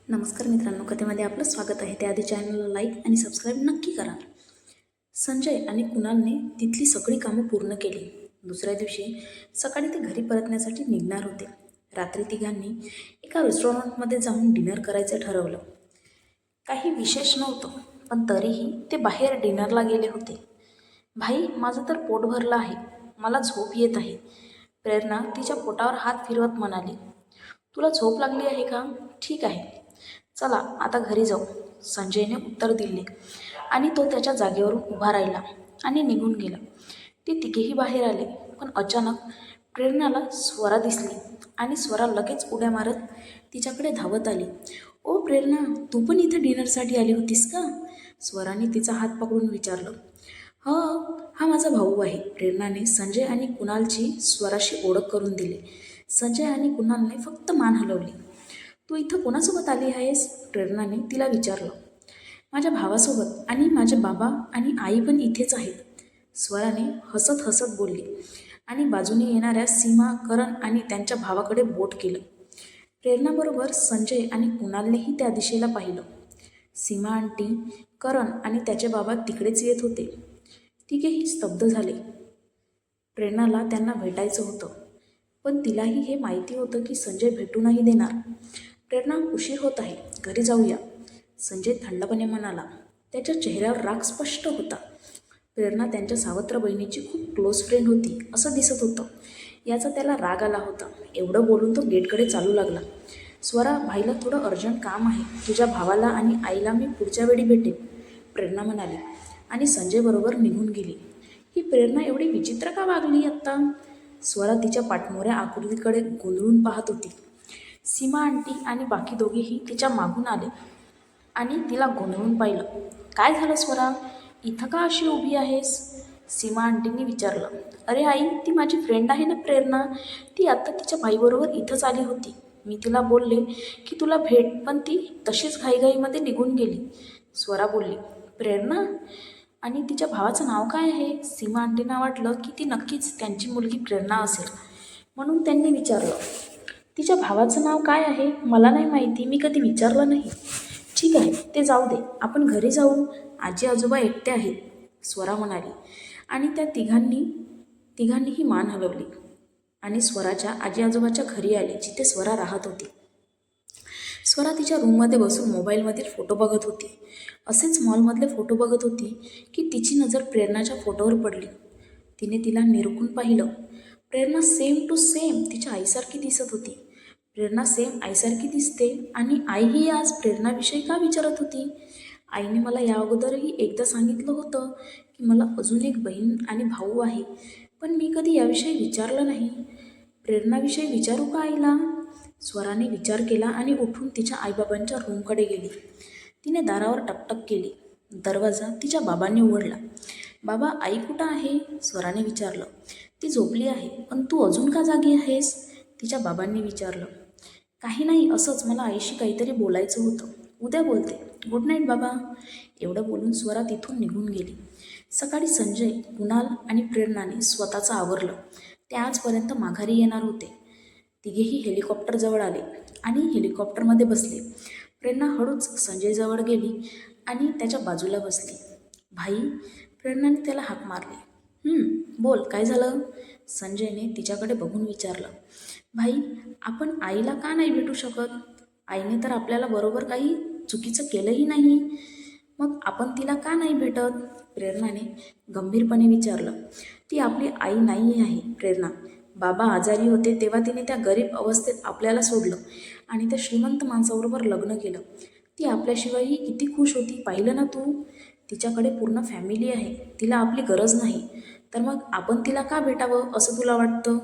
नमस्कार मित्रांनो, कथेमध्ये आपलं स्वागत आहे. त्याआधी चॅनलला लाईक आणि सबस्क्राईब नक्की करा. संजय आणि कुणालने तिथली सगळी कामं पूर्ण केली. दुसऱ्या दिवशी सकाळी ते घरी परतण्यासाठी निघणार होते. रात्री तिघांनी एका रेस्टॉरंटमध्ये जाऊन डिनर करायचं ठरवलं. काही विशेष नव्हतं, पण तरीही ते बाहेर डिनरला गेले होते. भाई, माझं तर पोट भरलं आहे, मला झोप येत आहे. प्रेरणा तिच्या पोटावर हात फिरवत म्हणाली. तुला झोप लागली आहे का? ठीक आहे, चला आता घरी जाऊ, संजयने उत्तर दिले आणि तो त्याच्या जागेवरून उभा राहिला आणि निघून गेला. ते तिघेही बाहेर आले, पण अचानक प्रेरणाला स्वरा दिसली आणि स्वरा लगेच उड्या मारत तिच्याकडे धावत आली. ओ प्रेरणा, तू पण इथे डिनरसाठी आली होतीस का? स्वराने तिचा हात पकडून विचारलं. हो, हा माझा भाऊ आहे. प्रेरणाने संजय आणि कुणालची स्वराशी ओळख करून दिली. संजय आणि कुणालने फक्त मान हलवली. तू इथं कोणासोबत आली आहेस? प्रेरणाने तिला विचारलं. माझ्या भावासोबत, आणि माझे बाबा आणि आई पण इथेच आहेत, स्वराने हसत हसत बोलली आणि बाजूने येणाऱ्या सीमा, करण आणि त्यांच्या भावाकडे बोट केलं. प्रेरणाबरोबर संजय आणि कुणालनेही त्या दिशेला पाहिलं. सीमा आंटी, करण आणि त्याचे बाबा तिकडेच येत होते. तिघेही स्तब्ध झाले. प्रेरणाला त्यांना भेटायचं होतं, पण तिलाही हे माहिती होतं की संजय भेटू नाही देणार. प्रेरणा, उशीर होत आहे, घरी जाऊया, संजय थंडपणे म्हणाला. त्याच्या चेहऱ्यावर राग स्पष्ट होता. प्रेरणा त्यांच्या सावत्र बहिणीची खूप क्लोज फ्रेंड होती असं दिसत होतं. याचा त्याला राग आला होता. एवढं बोलून तो गेटकडे चालू लागला. स्वरा, भाईला थोडं अर्जंट काम आहे, तुझ्या भावाला आणि आईला मी पुढच्या वेळी भेटेन, प्रेरणा म्हणाली आणि संजय बरोबर निघून गेली. ही प्रेरणा एवढी विचित्र का वागली आत्ता? स्वरा तिच्या पाठमोऱ्या आकृतीकडे गोंधळून पाहत होती. सीमा आंटी आणि बाकी दोघेही तिच्या मागून आले आणि तिला गोंधळून पाहिलं. काय झालं स्वरा, इथं का अशी उभी आहेस? सीमा आंटींनी विचारलं. अरे आई, ती माझी फ्रेंड आहे ना प्रेरणा, ती आत्ता तिच्या भाईबरोबर इथंच आली होती. मी तिला बोलले की तुला भेट, पण ती तशीच घाईघाईमध्ये निघून गेली, स्वरा बोलली. प्रेरणा? आणि तिच्या भावाचं नाव काय आहे? सीमा आंटींना वाटलं की ती नक्कीच त्यांची मुलगी प्रेरणा असेल, म्हणून त्यांनी विचारलं. तिच्या भावाचं नाव काय आहे? मला नाही माहिती, मी कधी विचारलं नाही. ठीक आहे, ते जाऊ दे, आपण घरी जाऊ, आजी आजोबा एकटे आहेत, स्वरा म्हणाली आणि त्या तिघांनीही मान हलवली आणि स्वराच्या आजी आजोबाच्या घरी आले, जिथे स्वरा राहत होती. स्वरा तिच्या रूममध्ये बसून मोबाईलमधील फोटो बघत होती. असेच मॉलमधले फोटो बघत होती की तिची नजर प्रेरणाच्या फोटोवर पडली. तिने तिला निरखून पाहिलं. प्रेरणा सेम टू सेम तिच्या आईसारखी दिसत होती. प्रेरणा सेम आईसारखी दिसते आणि आईही आज प्रेरणाविषयी का विचारत होती? आईने मला या अगोदरही एकदा सांगितलं होतं की मला अजून एक बहीण आणि भाऊ आहे, पण मी कधी याविषयी विचारलं नाही. प्रेरणाविषयी विचारू का आईला? स्वराने विचार केला आणि उठून तिच्या आईबाबांच्या रूमकडे गेली. तिने दारावर टकटक केली. दरवाजा तिच्या बाबांनी उघडला. बाबा, आई कुठं आहे? स्वराने विचारलं. ती झोपली आहे, पण तू अजून का जागी आहेस? तिच्या बाबांनी विचारलं. काही नाही, असंच मला आईशी काहीतरी बोलायचं होतं, उद्या बोलते, गुड नाईट बाबा. एवढं बोलून स्वरा तिथून निघून गेली. सकाळी संजय, कुणाल आणि प्रेरणाने स्वतःचं आवरलं. ते आजपर्यंत माघारी येणार होते. तिघेही हेलिकॉप्टरजवळ आले आणि हेलिकॉप्टरमध्ये बसले. प्रेरणा हळूच संजयजवळ गेली आणि त्याच्या बाजूला बसली. भाई, प्रेरणाने त्याला हाक मारली. बोल, काय झालं? संजयने तिच्याकडे बघून विचारलं. भाई, आपण आईला का नाही भेटू शकत? आईने तर आपल्याला बरोबर काही चुकीचं केलंही नाही, मग आपण तिला का नाही भेटत? प्रेरणाने गंभीरपणे विचारलं. ती आपली आई नाही आहे प्रेरणा. बाबा आजारी होते तेव्हा तिने त्या गरीब अवस्थेत आपल्याला सोडलं आणि त्या श्रीमंत माणसाबरोबर लग्न केलं. ती आपल्याशिवायही किती खुश होती, पाहिलं ना तू? तिच्याकडे पूर्ण फॅमिली आहे, तिला आपली गरज नाही, तर मग आपण तिला का भेटावं असं तुला वाटतं?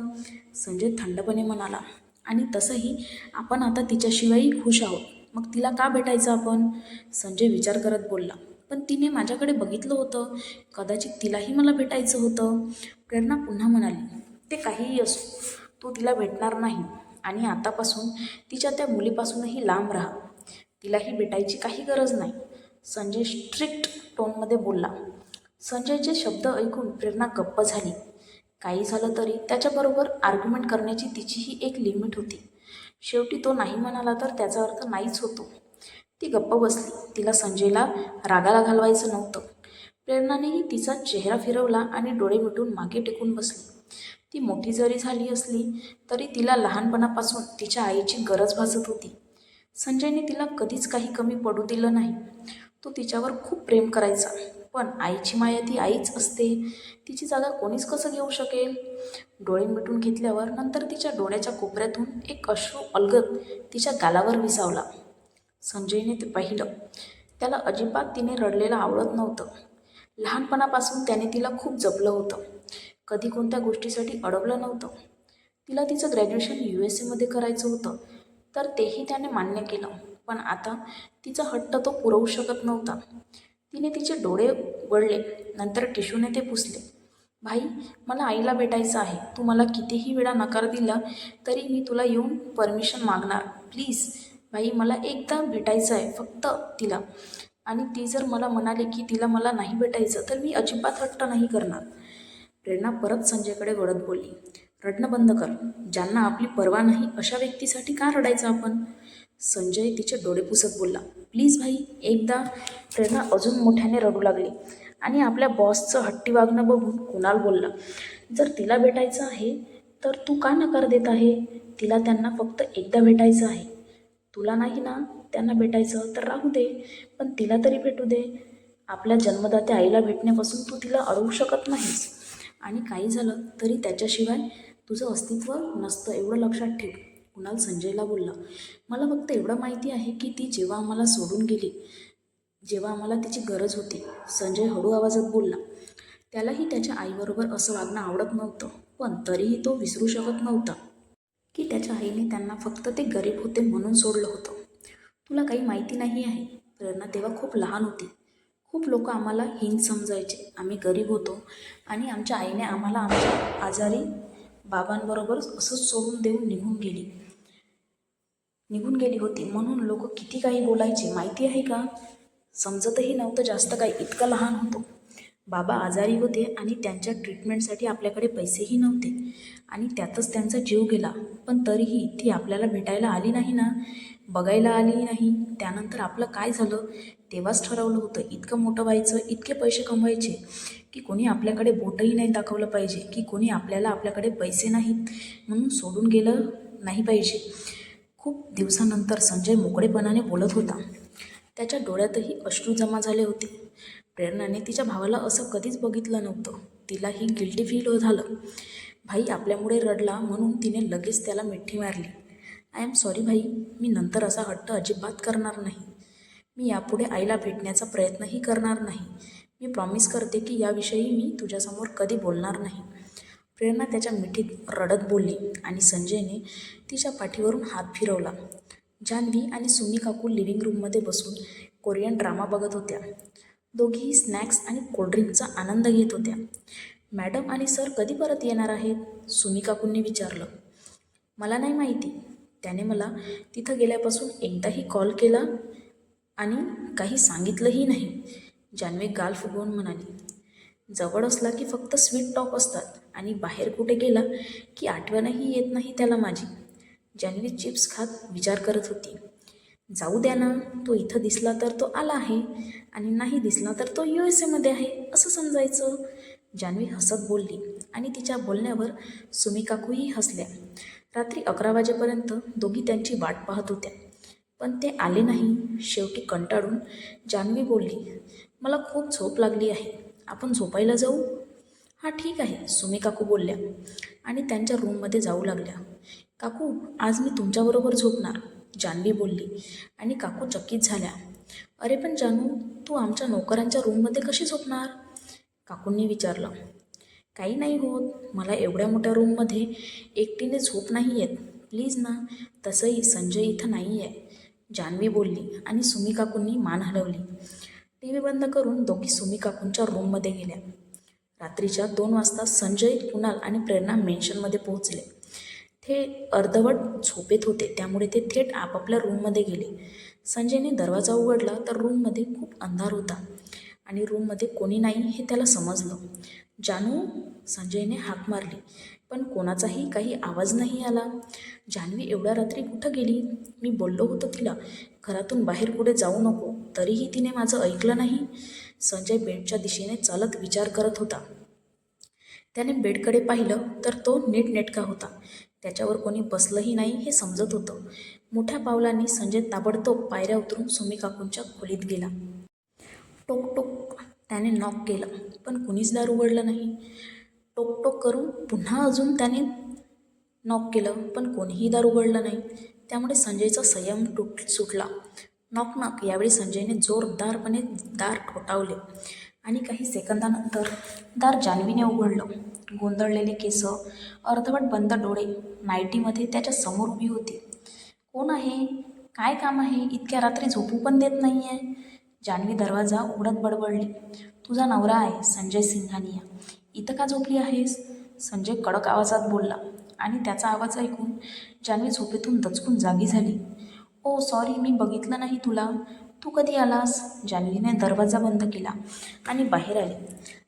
संजय थंडपणे म्हणाला. आणि तसंही आपण आता तिच्याशिवायही खुश आहोत, मग तिला का भेटायचं आपण? संजय विचार करत बोलला. पण तिने माझ्याकडे बघितलं होतं, कदाचित तिलाही मला भेटायचं होतं, प्रेरणा पुन्हा म्हणाली. ते काहीही असो, तू तिला भेटणार नाही आणि आतापासून तिच्या त्या मुलीपासूनही लांब राहा. तिलाही भेटायची काही गरज नाही, संजय स्ट्रिक्ट टोनमध्ये बोलला. संजयचे शब्द ऐकून प्रेरणा गप्प झाली. काही झालं तरी त्याच्याबरोबर आर्ग्युमेंट करण्याची तिचीही एक लिमिट होती. शेवटी तो नाही म्हणाला तर त्याचा अर्थ नाहीच होतो. ती गप्प बसली. तिला संजयला रागाला घालवायचं नव्हतं. प्रेरणानेही तिचा चेहरा फिरवला आणि डोळे मिटून मागे टेकून बसली. ती मोठी जरी झाली असली तरी तिला लहानपणापासून तिच्या आईची गरज भासत होती. संजयने तिला कधीच काही कमी पडू दिलं नाही. तो तिच्यावर खूप प्रेम करायचा. पण आईची माया ती आईच असते. तिची जागा कोणीच कसं घेऊ शकेल? डोळे मिटून घेतल्यावर नंतर तिच्या डोळ्याच्या कोपऱ्यातून एक अश्रू अलगद तिच्या गालावर विसावला. संजयने ते पाहिलं. त्याला अजिबात तिने रडलेलं आवडत नव्हतं. लहानपणापासून त्याने तिला खूप जपलं होतं. कधी कोणत्या गोष्टीसाठी अडवलं नव्हतं. तिला तिचं ग्रॅज्युएशन USA मध्ये करायचं होतं तर तेही त्याने मान्य केलं. पण आता तिचा हट्ट तो पुरवू शकत नव्हता. तिने तिचे डोळे उघडले. नंतर टिशूने ते पुसले. भाई, मला आईला भेटायचं आहे. तू मला कितीही वेळा नकार दिला तरी मी तुला येऊन परमिशन मागणार. प्लीज भाई, मला एकदा भेटायचं आहे फक्त तिला. आणि ती जर मला म्हणाली की तिला मला नाही भेटायचं तर मी अजिबात हट्ट नाही करणार. प्रेरणा परत संजयकडे वळत बोलली, रडणं बंद कर. ज्यांना आपली पर्वा नाही अशा व्यक्तीसाठी का रडायचं आपण? संजय तिचे डोळे पुसत बोलला, प्लीज भाई, एकदा. प्रेरणा अजून मोठ्याने रडू लागली आणि आपल्या बॉसचं हट्टी वागणं बघून कुणाल बोलला, जर तिला भेटायचं आहे तर तू का नकार देत आहे? तिला त्यांना फक्त एकदा भेटायचं आहे. तुला नाही ना त्यांना भेटायचं तर राहू दे, पण तिला तरी भेटू दे. आपल्या जन्मदात्या आईला भेटण्यापासून तू तिला अडवू शकत नाहीस. आणि काही झालं तरी त्याच्याशिवाय तुझं अस्तित्व नसतं, एवढं लक्षात ठेव. कुणाल संजयला बोलला, मला फक्त एवढं माहिती आहे की ती जेव्हा आम्हाला सोडून गेली, जेव्हा आम्हाला तिची गरज होती. संजय हळू आवाजात बोलला. त्यालाही त्याच्या आईबरोबर असं वागणं आवडत नव्हतं, पण तरीही तो विसरू शकत नव्हता की त्याच्या आईने त्यांना फक्त ते गरीब होते म्हणून सोडलं होतं. तुला काही माहिती नाही आहे. प्रेरणा तेव्हा खूप लहान होती. खूप लोक आम्हाला हीन समजायचे. आम्ही गरीब होतो आणि आमच्या आईने आम्हाला आमच्या आजारी बाबांबरोबर असंच सोडून देऊन निघून गेली होती. म्हणून लोक किती काही बोलायचे माहिती आहे का? समजतही नव्हतं जास्त काही, इतकं लहान होतो. बाबा आजारी होते आणि त्यांच्या ट्रीटमेंटसाठी आपल्याकडे पैसेही नव्हते आणि त्यातच त्यांचा जीव गेला. पण तरीही ती आपल्याला भेटायला आली नाही ना, बघायला आली नाही. त्यानंतर आपलं काय झालं? तेव्हाच ठरवलं होतं इतकं मोठं व्हायचं, इतके पैसे कमवायचे की कोणी आपल्याकडे बोटही नाही दाखवलं पाहिजे, की कोणी आपल्याकडे पैसे नाहीत म्हणून सोडून गेलं नाही पाहिजे. खूप दिवसानंतर संजय मोकळेपणाने बोलत होता. त्याच्या डोळ्यातही अश्रू जमा झाले होते. प्रेरणाने तिच्या भावाला असं कधीच बघितलं नव्हतं. तिलाही गिल्टी फील झालं. भाई आपल्यामुळे रडला म्हणून तिने लगेच त्याला मिठी मारली. आय एम सॉरी भाई, मी नंतर असा हट्ट अजिबात करणार नाही. मी यापुढे आईला भेटण्याचा प्रयत्नही करणार नाही. मी प्रॉमिस करते की याविषयी मी तुझ्यासमोर कधी बोलणार नाही. प्रेरणा त्याच्या मिठीत रडत बोलली आणि संजयने तिच्या पाठीवरून हात फिरवला. जान्हवी आणि सुमी काकू लिव्हिंग रूममध्ये बसून कोरियन ड्रामा बघत होत्या. दोघीही स्नॅक्स आणि कोल्ड्रिंकचा आनंद घेत होत्या. मॅडम आणि सर कधी परत येणार आहेत? सुमी काकूंनी विचारलं. मला नाही माहिती. त्याने मला तिथं गेल्यापासून एकदाही कॉल केला आणि काही सांगितलंही नाही, जान्हवी गाल फुगवून म्हणाली. जवळ असला की फक्त स्वीट टॉक असतात आणि बाहेर कुठे गेला की आठवणही येत नाही त्याला माझी. जान्हवी चिप्स खात विचार करत होती. जाऊ द्या ना, तो इथं दिसला तर तो आला आहे आणि नाही दिसला तर तो USA मध्ये आहे असं समजायचं. जान्हवी हसत बोलली आणि तिच्या बोलण्यावर सुमी काकूही हसल्या. रात्री 11 वाजेपर्यंत दोघी त्यांची वाट पाहत होत्या, पण ते आले नाही. शेवटी कंटाळून जान्हवी बोलली, मला खूप झोप लागली आहे, आपण झोपायला जाऊ? हां ठीक आहे, सुमी काकू बोलल्या आणि त्यांच्या रूममध्ये जाऊ लागल्या. काकू, आज मी तुमच्याबरोबर झोपणार, जान्हवी बोलली आणि काकू चकित झाल्या. अरे पण जानू, तू आमच्या नोकरांच्या रूममध्ये कशी झोपणार? काकूंनी विचारलं. काही नाही होत, मला एवढ्या मोठ्या रूममध्ये एकटीने झोप नाही येत, प्लीज ना. तसंही संजय इथं नाही आहे, जान्हवी बोलली आणि सुमी काकूंनी मान हलवली. TV बंद करून दोघी सुमी काकूंच्या रूममध्ये गेल्या. रात्रीच्या 2 वाजता संजय, कुणाल आणि प्रेरणा मेन्शनमध्ये पोहोचले. ते अर्धवट झोपेत होते, त्यामुळे ते थेट आपापल्या रूममध्ये गेले. संजयने दरवाजा उघडला तर रूममध्ये खूप अंधार होता आणि रूममध्ये कोणी नाही हे त्याला समजलं. जानू, संजयने हाक मारली. पण कोणाचाही काही आवाज नाही आला. जान्हवी एवढ्या रात्री कुठं गेली? मी बोललो होतो तिला घरातून बाहेर कुठे जाऊ नको, तरीही तिने माझं ऐकलं नाही. संजय बेडच्या दिशेने चालत विचार करत होता. त्याने बेडकडे पाहिलं तर तो नीटनेटका होता. त्याच्यावर कोणी बसलंही नाही हे समजत होतं. मोठ्या पावलांनी संजय ताबडतोब पायऱ्या उतरून सुमी काकूंच्या खोलीत गेला. टोक टोक त्याने नॉक केलं, पण कुणीच दार उघडलं नाही. टोक टोक करून पुन्हा अजून त्याने नॉक केलं, पण कोणीही दार उघडलं नाही. त्यामुळे संजयचा संयम सुटला. नॉक नॉक यावेळी संजयने जोरदारपणे दार ठोठावले आणि काही सेकंदानंतर दार जान्हवीने उघडलं. गोंधळलेले केस, अर्धवट बंद डोळे, नाईटीमध्ये त्याच्या समोर उभी होती. कोण आहे? काय काम आहे? इतक्या रात्री झोपू पण देत नाही आहे. जान्हवी दरवाजा उघडत बडबडली. तुझा नवरा आहे, संजय सिंघानिया. इथं का झोपली आहेस? संजय कडक आवाजात बोलला आणि त्याचा आवाज ऐकून जान्हवी झोपेतून दचकून जागी झाली. ओ सॉरी, मी बघितलं नाही तुला. तू कधी आलास? जान्हवीने दरवाजा बंद केला आणि बाहेर आली.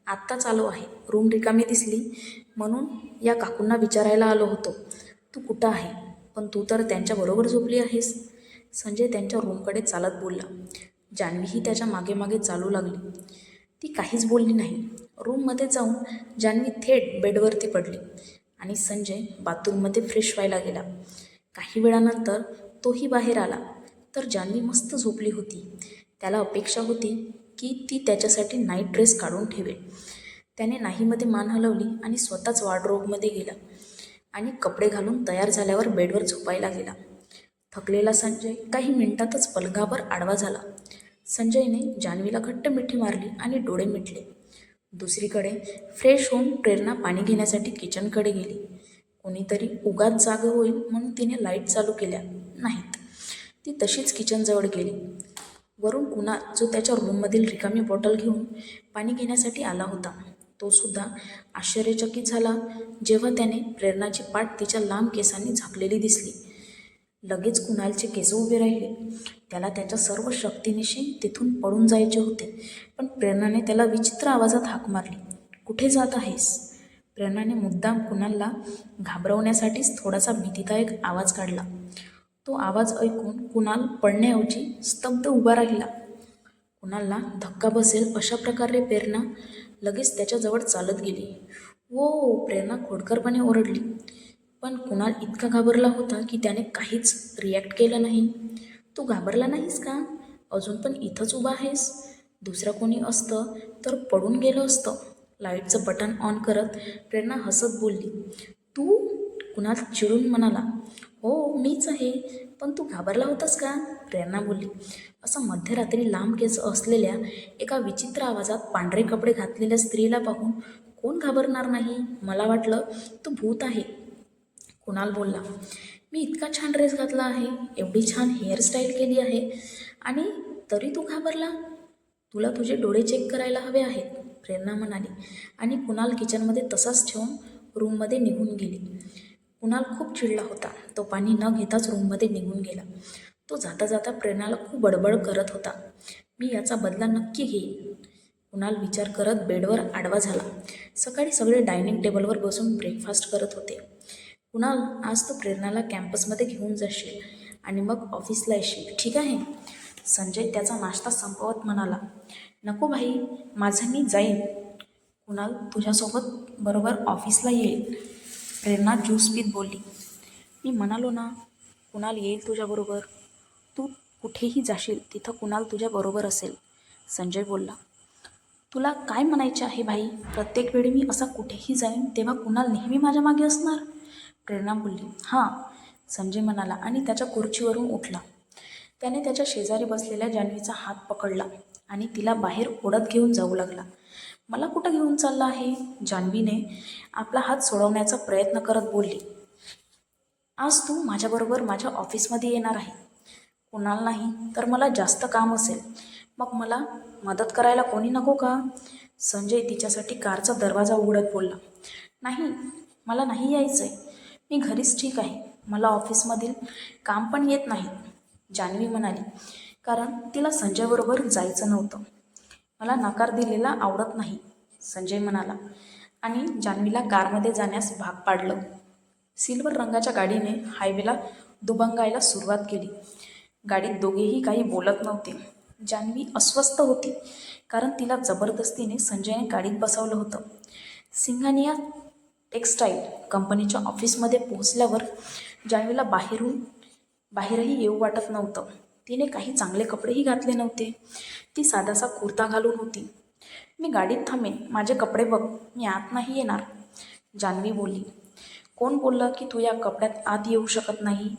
आत्ताच आलो आहे. रूम रिकामी दिसली म्हणून या काकूंना विचारायला आलो होतो. तू कुठं आहे? पण तू तर त्यांच्याबरोबर झोपली आहेस. संजय त्यांच्या रूमकडे चालत बोलला. जान्हवीही त्याच्या मागे मागे चालू लागली. ती काहीच बोलली नाही. रूममध्ये जाऊन जान्हवी थेट बेडवरती पडली आणि संजय बाथरूममध्ये फ्रेश व्हायला गेला. काही वेळानंतर तोही बाहेर आला तर जान्हवी मस्त झोपली होती. त्याला अपेक्षा होती की ती त्याच्यासाठी नाईट ड्रेस काढून ठेवेल. त्याने नाहीमध्ये मान हलवली आणि स्वतःच वॉर्डरोबमध्ये गेला आणि कपडे घालून तयार झाल्यावर बेडवर झोपायला गेला. थकलेला संजय काही मिनिटातच पलंगावर आडवा झाला. संजयने जान्हवीला घट्ट मिठी मारली आणि डोळे मिटले. दुसरीकडे फ्रेश होऊन प्रेरणा पाणी घेण्यासाठी किचनकडे गेली. कोणीतरी उगाच जाग होईल म्हणून तिने लाईट चालू केल्या नाहीत. ती तशीच किचनजवळ गेली. वरून कुणाल, जो त्याच्या रूममधील रिकामी बॉटल घेऊन पाणी घेण्यासाठी आला होता, तो सुद्धा आश्चर्यचकित झाला जेव्हा त्याने प्रेरणाची पाठ तिच्या लांब केसांनी झाकलेली दिसली. लगेच कुणालचे केस उभे राहिले. त्याला त्याच्या सर्व शक्तीनिशी तिथून पळून जायचे होते, पण प्रेरणाने त्याला विचित्र आवाजात हाक मारली. कुठे जात आहेस? प्रेरणाने मुद्दाम कुणालला घाबरवण्यासाठीच थोडासा भीतीदायक आवाज काढला. तो आवाज ऐकून कुणाल पळण्याऐवजी स्तब्ध उभा राहिला. कुणालला धक्का बसेल अशा प्रकारे प्रेरणा लगेच त्याच्याजवळ चालत गेली. वो, प्रेरणा खोडकरपणे ओरडली. पण कुणाल इतका घाबरला होता की त्याने काहीच रिॲक्ट केलं नाही. तू घाबरला नाहीस का? अजून पण इथंच उभा आहेस? दुसरं कोणी असतं तर पडून गेलं असतं. लाईटचं बटन ऑन करत प्रेरणा हसत बोलली. तू? कुणाल चिडून म्हणाला. हो, मीच आहे. पण तू घाबरला होतास का? प्रेरणा बोलली. असं मध्यरात्री लांब केस असलेल्या एका विचित्र आवाजात पांढरे कपडे घातलेल्या स्त्रीला पाहून कोण घाबरणार नाही? मला वाटलं तू भूत आहे. कुणाल बोलला. मी इतका छान ड्रेस घातला आहे, एवढी छान हेअरस्टाईल केली आहे आणि तरी तू घाबरला? तुला तुझे डोळे चेक करायला हवे आहेत, प्रेरणा म्हणाली आणि कुणाल किचनमध्ये तसाच ठेवून रूममध्ये निघून गेली. कुणाल खूप चिडला होता. तो पाणी न घेताच रूममध्ये निघून गेला. तो जाता जाता प्रेरणाला खूप बडबड करत होता. मी याचा बदला नक्की घेईन. कुणाल विचार करत बेडवर आडवा झाला. सकाळी सगळे डायनिंग टेबलवर बसून ब्रेकफास्ट करत होते. कुणाल, आज तू प्रेरणाला कॅम्पसमध्ये घेऊन जाशील आणि मग ऑफिसला येशील, ठीक आहे? संजय त्याचा नाश्ता संपवत म्हणाला. नको भाई, माझं मी जाईन. कुणाल तुझ्यासोबत बरोबर ऑफिसला येईल, प्रेरणा ज्यूस पीत बोलली. मी म्हणालो ना, कुणाल येईल तुझ्याबरोबर. तू कुठेही जाशील तिथं कुणाल तुझ्याबरोबर असेल, संजय बोलला. तुला काय म्हणायचे आहे भाई? प्रत्येक वेळी मी असा कुठेही जाईन तेव्हा कुणाल नेहमी माझ्या मागे असणार, प्रेरणा बोलली. हां, संजय म्हणाला आणि त्याच्या खुर्चीवरून उठला. त्याने त्याच्या शेजारी बसलेल्या जान्हवीचा हात पकडला आणि तिला बाहेर ओढत घेऊन जाऊ लागला. मला कुठं घेऊन चालला आहे? जान्हवीने आपला हात सोडवण्याचा प्रयत्न करत बोलली. आज तू माझ्याबरोबर माझ्या ऑफिसमध्ये येणार आहे. कुणाल नाही तर मला जास्त काम असेल, मग मला मदत करायला कोणी नको का? संजय तिच्यासाठी कारचा दरवाजा उघडत बोलला. नाही, मला नाही यायचं आहे. मी घरीच ठीक आहे. मला ऑफिसमधील काम पण येत नाही, जान्हवी म्हणाली, कारण तिला संजयबरोबर जायचं नव्हतं. मला नकार दिलेला आवडत नाही, संजय म्हणाला. आणि जान्हवीला कारमध्ये जाण्यास भाग पाडलं. सिल्वर रंगाच्या गाडीने हायवेला दुभंगायला सुरुवात केली. गाडीत दोघेही काही बोलत नव्हते. जान्हवी अस्वस्थ होती, कारण तिला जबरदस्तीने संजयने गाडीत बसवलं होतं. सिंघानिया टेक्स्टाईल कंपनीच्या ऑफिसमध्ये पोहोचल्यावर जान्हवीला बाहेरही येऊ वाटत नव्हतं. तिने काही चांगले कपडेही घातले नव्हते. ती साधासा कुर्ता घालून होती. मी गाडीत थांबेन, माझे कपडे बघ, मी आत नाही येणार, जान्हवी बोलली. कोण बोललं की तू या कपड्यात आत येऊ शकत नाही?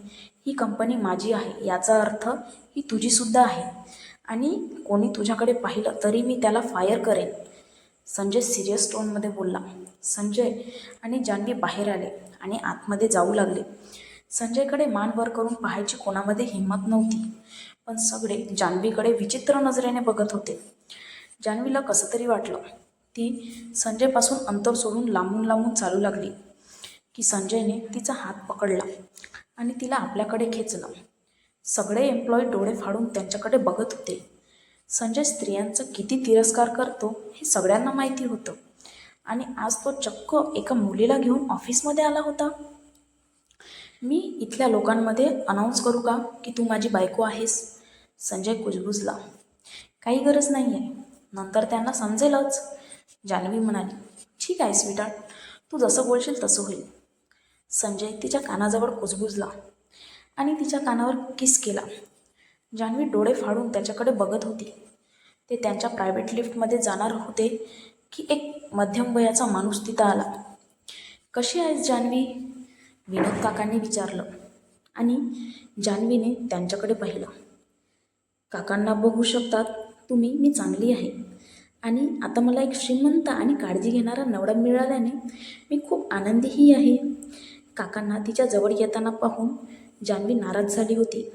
ही कंपनी माझी आहे, याचा अर्थ ही तुझीसुद्धा आहे. आणि कोणी तुझ्याकडे पाहिलं तरी मी त्याला फायर करेन, संजय सिरियस टोनमध्ये बोलला. संजय आणि जान्हवी बाहेर आले आणि आतमध्ये जाऊ लागले. संजयकडे मान वर करून पाहायची कोणामध्ये हिंमत नव्हती, पण सगळे जान्हवीकडे विचित्र नजरेने बघत होते. जान्हवीला कसं तरी वाटलं. ती संजयपासून अंतर सोडून लांबून लांबून चालू लागली की संजयने तिचा हात पकडला आणि तिला आपल्याकडे खेचलं. सगळे एम्प्लॉई डोळे फाडून त्यांच्याकडे बघत होते. संजय स्त्रियांचा किती तिरस्कार करतो हे सगळ्यांना माहिती होतं, आणि आज तो चक्क एका मुलीला घेऊन ऑफिसमध्ये आला होता. मी इथल्या लोकांमध्ये अनाऊन्स करू का की तू माझी बायको आहेस? संजय कुजबुजला. काही गरज नाही आहे, नंतर त्यांना समजेलच, जान्हवी म्हणाली. ठीक आहे स्वीटार्ट, तू जसं बोलशील तसं होईल. संजय तिच्या कानाजवळ कुजबुजला आणि तिच्या कानावर किस केला. जान्हवी डोळे फाडून त्याच्याकडे बघत होती. ते त्यांच्या प्रायव्हेट लिफ्टमध्ये जाणार होते की एक मध्यम वयाचा माणूस तिथं आला. कशी आहेस जान्हवी? विनोद काकांनी विचारलं आणि जान्हवीने त्यांच्याकडे पाहिलं. काकांना बघू शकतात तुम्ही, मी चांगली आहे, आणि आता मला एक श्रीमंत आणि काळजी घेणारा नवरा मिळाल्याने मी खूप आनंदीही आहे. काकांना तिच्या जवळ येताना पाहून जान्हवी नाराज झाली होती,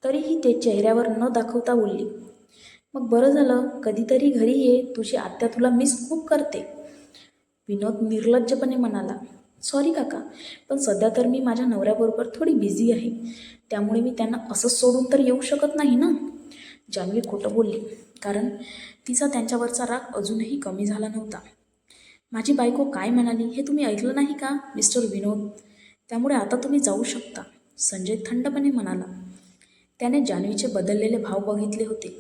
तरीही ते चेहऱ्यावर न दाखवता बोलली. मग बरं झालं, कधीतरी घरी ये, तुझी आत्या तुला मिस खूप करते. विनोद निर्लज्जपणे म्हणाला. सॉरी काका, पण सध्या तर मी माझ्या नवऱ्याबरोबर थोडी बिझी आहे, त्यामुळे मी त्यांना असंच सोडून तर येऊ शकत नाही ना. जान्हवी खोटं बोलली, कारण तिचा त्यांच्यावरचा राग अजूनही कमी झाला नव्हता. माझी बायको काय म्हणाली हे तुम्ही ऐकलं नाही का मिस्टर विनोद? त्यामुळे आता तुम्ही जाऊ शकता, संजय थंडपणे म्हणाला. त्याने जान्हवीचे बदललेले भाव बघितले होते.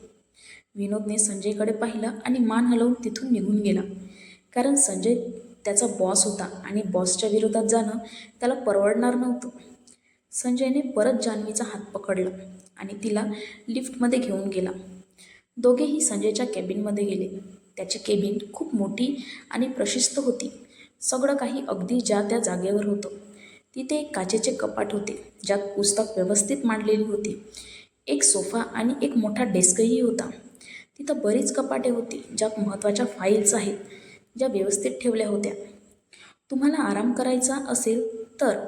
विनोदने संजयकडे पाहिलं आणि मान हलवून तिथून निघून गेला, कारण संजय त्याचा बॉस होता आणि बॉसच्या विरोधात जाणं त्याला परवडणार नव्हतं. संजयने परत जान्हवीचा हात पकडला आणि तिला लिफ्टमध्ये घेऊन गेला. दोघेही संजयच्या केबिनमध्ये गेले. त्याची केबिन खूप मोठी आणि प्रशिस्त होती. सगळं काही अगदी ज्या त्या जागेवर होतं. तिथे एक काचेचे कपाट होते, ज्यात पुस्तक व्यवस्थित मांडलेली होती. एक सोफा आणि एक मोठा डेस्कही होता. तिथं बरीच कपाटे होती, ज्यात महत्त्वाच्या फाईल्स आहेत, ज्या व्यवस्थित ठेवल्या होत्या. तुम्हाला आराम करायचा असेल तर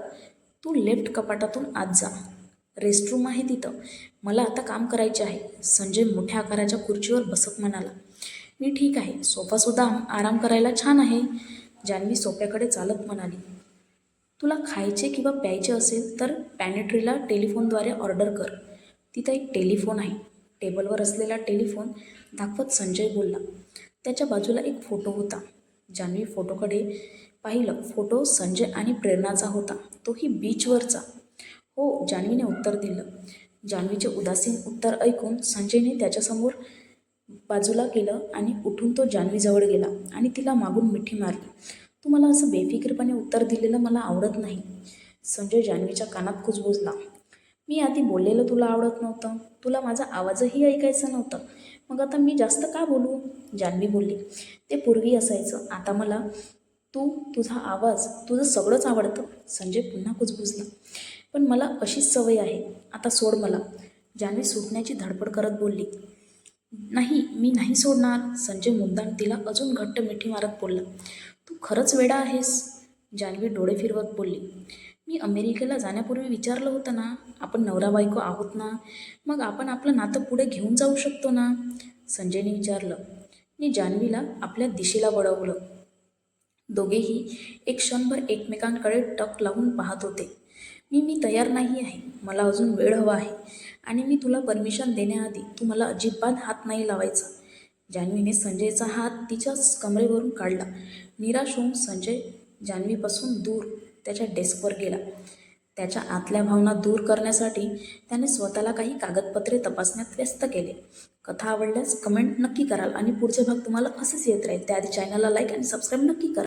तू लेफ्ट कपाटातून आत जा, रेस्टरूम आहे तिथं. मला आता काम करायचे आहे, संजय मोठ्या आकाराच्या खुर्चीवर बसत म्हणाला. मी ठीक आहे, सोफासुद्धा आराम करायला छान आहे, जान्हवी सोफ्याकडे चालत म्हणाली. तुला खायचे किंवा प्यायचे असेल तर पॅनेट्रीला टेलिफोनद्वारे ऑर्डर कर, तिथं एक टेलिफोन आहे. टेबलवर असलेला टेलिफोन दाखवत संजय बोलला. त्याच्या बाजूला एक फोटो होता. जान्हवी फोटोकडे पाहिलं. फोटो संजय आणि प्रेरणाचा होता, तोही बीचवरचा. हो, जान्हवीने उत्तर दिलं. जान्हवीचे उदासीन उत्तर ऐकून संजयने त्याच्यासमोर बाजूला केलं आणि उठून तो जान्हवीजवळ गेला आणि तिला मागून मिठी मारली. तू मला असं बेफिकीरपणे उत्तर दिलेलं मला आवडत नाही. संजय जान्हवीच्या कानात कुजबुजला. मी आधी बोललेलं तुला आवडत नव्हतं, तुला माझा आवाजही ऐकायचा नव्हता, मग आता मी जास्त का बोलू? जान्हवी बोलली. ते पूर्वी असायचं, आता मला तुझा आवाज, तुझं सगळंच आवडतं. संजय पुन्हा कुजबुजला. पण मला अशीच सवय आहे, आता सोड मला, जान्हवी सुटण्याची धडपड करत बोलली. नाही, मी नाही सोडणार, संजय मुद्दाम तिला अजून घट्ट मिठी मारत बोलला. तू खरंच वेडा आहेस, जान्हवी डोळे फिरवत बोलली. मी अमेरिकेला जाण्यापूर्वी विचारलं होतं ना, आपण नवरा बायको आहोत ना, मग आपण आपलं नातं पुढे घेऊन जाऊ शकतो ना, संजयने विचारलं. मी जान्हवीला आपल्या दिशेला वळवलं. दोघेही एक क्षणभर एकमेकांकडे टक लावून पाहत होते. मी तयार नाही आहे, मला अजून वेळ हवा आहे, आणि मी तुला परमिशन देण्याआधी तू मला अजिबात हात नाही लावायचा, जान्हवीने संजयचा हात तिच्या कमरेवरून काढला. निराश होऊन संजय जान्हवीपासून दूर त्याच्या डेस्कवर गेला. त्याच्या आतल्या भावना दूर करण्यासाठी त्याने स्वतःला काही कागदपत्रे तपासण्यात व्यस्त केले. कथा आवडल्यास कमेंट नक्की कराल आणि पुढचे भाग तुम्हाला असेच येत राहील. त्याआधी चॅनलला लाईक आणि सबस्क्राईब नक्की करा.